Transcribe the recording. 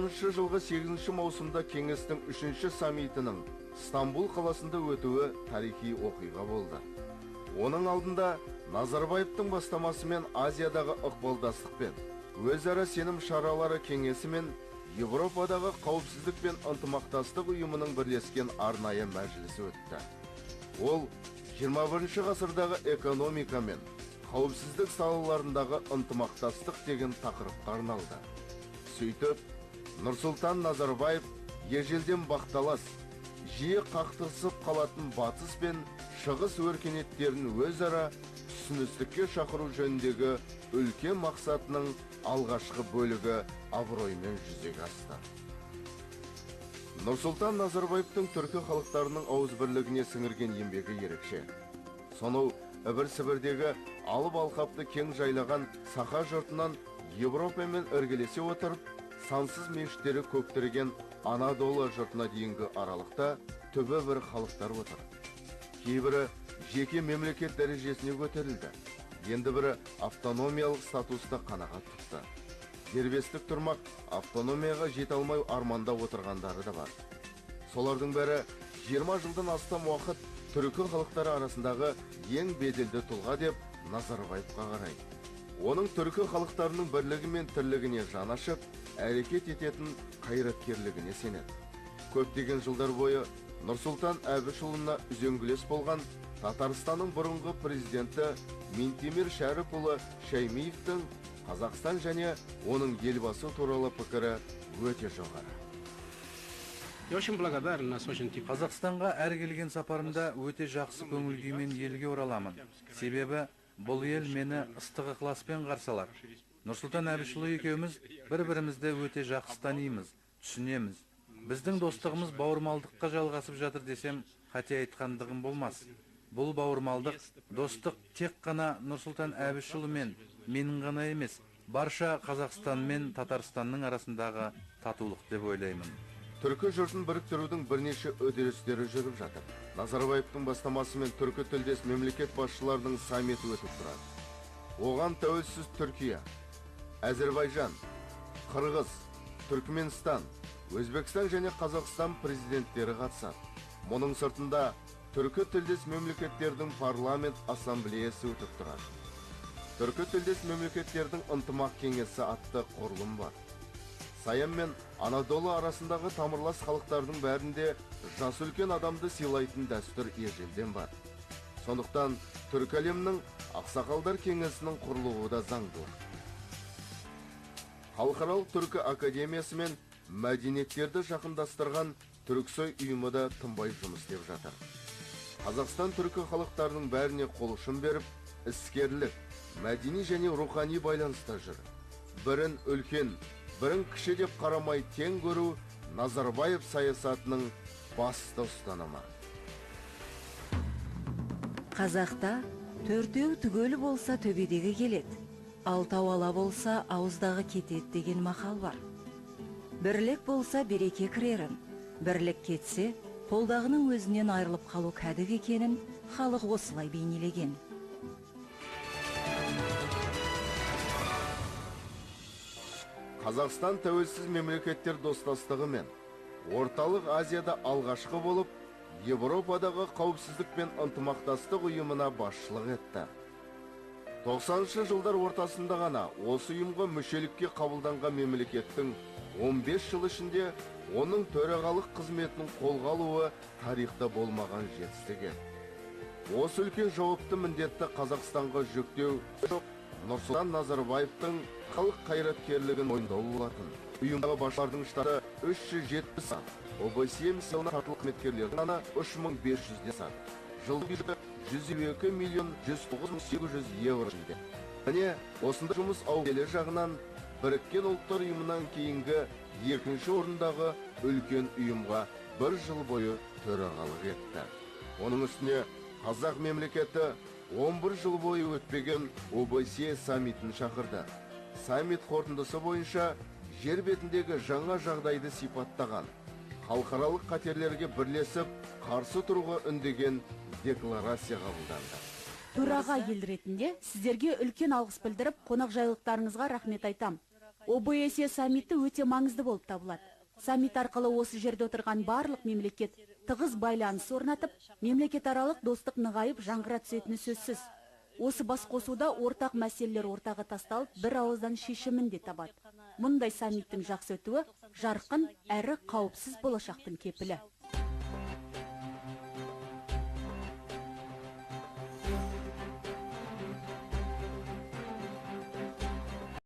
90 жылғы 8 маусымда кеңестің 3-ші саммитінің Стамбул қаласында өтуі тарихи оқиға болды. Оның алдында Назарбаевтың бастамасымен Азиядағы ықпалдастық пен өзара сенім шаралары кеңесі мен Европадағы қауіпсіздік пен ынтымақтастық ұйымының бірлескен арнайы мәжілісі өтті. Ол 21 ғасырдағы экономика мен қауіпсіздік салаларындағы ынтымақтастық деген тақырыпқа арналды. Сөйтіп, Нұрсұлтан Назарбаев ежелден бақталас, жиі қақтығысып қалатын батыс пен шығыс өркениеттерін өзара түсіністікке шақыру жөніндегі үлкен мақсатының алғашқы бөлігі абыроймен жүзеге асты. Нұрсұлтан Назарбаевтың түркі халықтарының ауызбірлігіне сіңірген еңбегі ерекше. Сонау Ібір-Сібірдегі алып алқапты кең жайлаған саха жұртынан Европамен іргелесе отырып, сансыз мешіттері көптірген Анадолы жұртына дейінгі аралықта түбі бір халықтар отыр. Кейбірі жеке мемлекет дәрежесіне көтерілді. Енді бірі автономиялық статуста қанағат тұтты. Дербестік тұрмақ автономияға жете алмай арманда отырғандары да бар. Солардың бәрі 20 жылдан астам уақыт түркі халықтары арасындағы ең беделді тұлға деп Назарбаевқа қарайды. Оның түркі халықтарының бірлігі мен тірлігіне жан ашып, әрекет ететін қайраткерлігіне сенеді. Көптеген жылдар бойы Нұрсұлтан Әбішұлына үзеңгілес болған Татарстанның бұрынғы президенті Ментимир Шәріпұлы Шаймиевтің Қазақстан және оның елбасы туралы пікірі өте жоғары. Қазақстанға әр келген сапарымда өте жақсы көңіл күймен елге ораламын. Себебі бұл ел мені ыстық ықыласпен қарсы алар. Нұрсұлтан Әбішұлы екеуміз бір-бірімізді өте жақсы танимыз, түсінеміз. Біздің достығымыз бауырмалдыққа жалғасып жатыр десем, қате айтқандығым болмас. Бұл бауырмалдық, достық тек қана Нұрсұлтан Әбішұлы мен менің ғана емес, барша Қазақстан мен Татарстанның арасындағы татулық деп ойлаймын. Түркі жұртын біріктірудің бірнеше үдерістері жүріп жатыр. Назарбаевтың бастамасымен түркі тілдес мемлекет басшыларының саммиті өтіп тұрады. Оған тәуелсіз Түркия, Әзербайжан, Қырғыз, Түркменстан, Өзбекстан және Қазақстан президенттері қатысады. Мұның сыртында түркі тілдес мемлекеттердің парламент ассамблеясы өтіп тұрады. Түркі тілдес мемлекеттердің ынтымақ кеңесі атты құрылым бар. Саян мен Анадолы арасындағы тамырлас халықтардың бәрінде жас үлкен адамды сыйлайтын дәстүр ежелден бар. Сондықтан түркі әлемінің ақсақалдар кеңесінің құрылуы да заңдылық. Халықаралық түркі академиясы мен мәдениеттерді жақындастырған Түрксой ұйымы да тынбай жұмыс істеп жатыр. Қазақстан түркі халықтарының бәріне қол ұшын беріп, іскерлік, мәдени және рухани байланыста жүр. Бірін үлкен, бірін кіші деп қарамай тең көру Назарбаев саясатының басты ұстанымы. Қазақта төртеу түгел болса төбедегі келеді, алтау ала болса ауыздағы кетеді деген мақал бар. Бірлік болса береке кірерін, бірлік кетсе қолдағының өзінен айырылып қалу кәдік екенін халық осылай бейнелеген. Қазақстан тәуелсіз мемлекеттер достастығы мен Орталық Азияда алғашқы болып, Европадағы қауіпсіздік пен ынтымақтастық ұйымына басшылық етті. 90-шы жылдар ортасында ғана осы ұйымға мүшелікке қабылданған мемлекеттің 15 жыл ішінде оның төрағалық қызметінің қолға алуы тарихта болмаған жетістігі. Осы үлкен жауапты міндетті Қазақстанға жүктеу Нұрсұлтан Назарбаевтың халық қайраткерлігін мойындау болатын. Ұйымдағы басшылардың штаты 370 сан, ОБСЕ миссиясына тартылған қызметкерлердің саны 3500 сан. Жылдық бюджеті 102 миллион 109.800 евро жүзде. Міне, осында жұмыс ауқымы жағынан Біріккен ұлттар ұйымынан кейінгі екінші орындағы үлкен ұйымға бір жыл бойы төрағалық етті. Оның үстіне қазақ мемлекеті 11 жыл бойы өтпеген ОБСЕ саммитін шақырды. Саммит қорытындысы бойынша жер бетіндегі жаңа жағдайды сипаттаған, халықаралық қатерлерге бірлесіп қарсы тұруға үндеген декларация қабылданды. Төраға ел ретінде сіздерге үлкен алғыс білдіріп, қонақжайлықтарыңызға рахмет айтам. ОБСЕ саммиті өте маңызды болып табылады. Саммит арқылы осы жерде отырған барлық мемлекет тығыз байланыс орнатып, мемлекетаралық достық нығайып жаңғыра түсетіні сөзсіз. Осы басқосуда ортақ мәселелер ортаға тасталып, бір ауыздан шешімін де табады. Мұндай саммиттің жақсы өтуі жарқын әрі қауіпсіз болашақтың кепілі.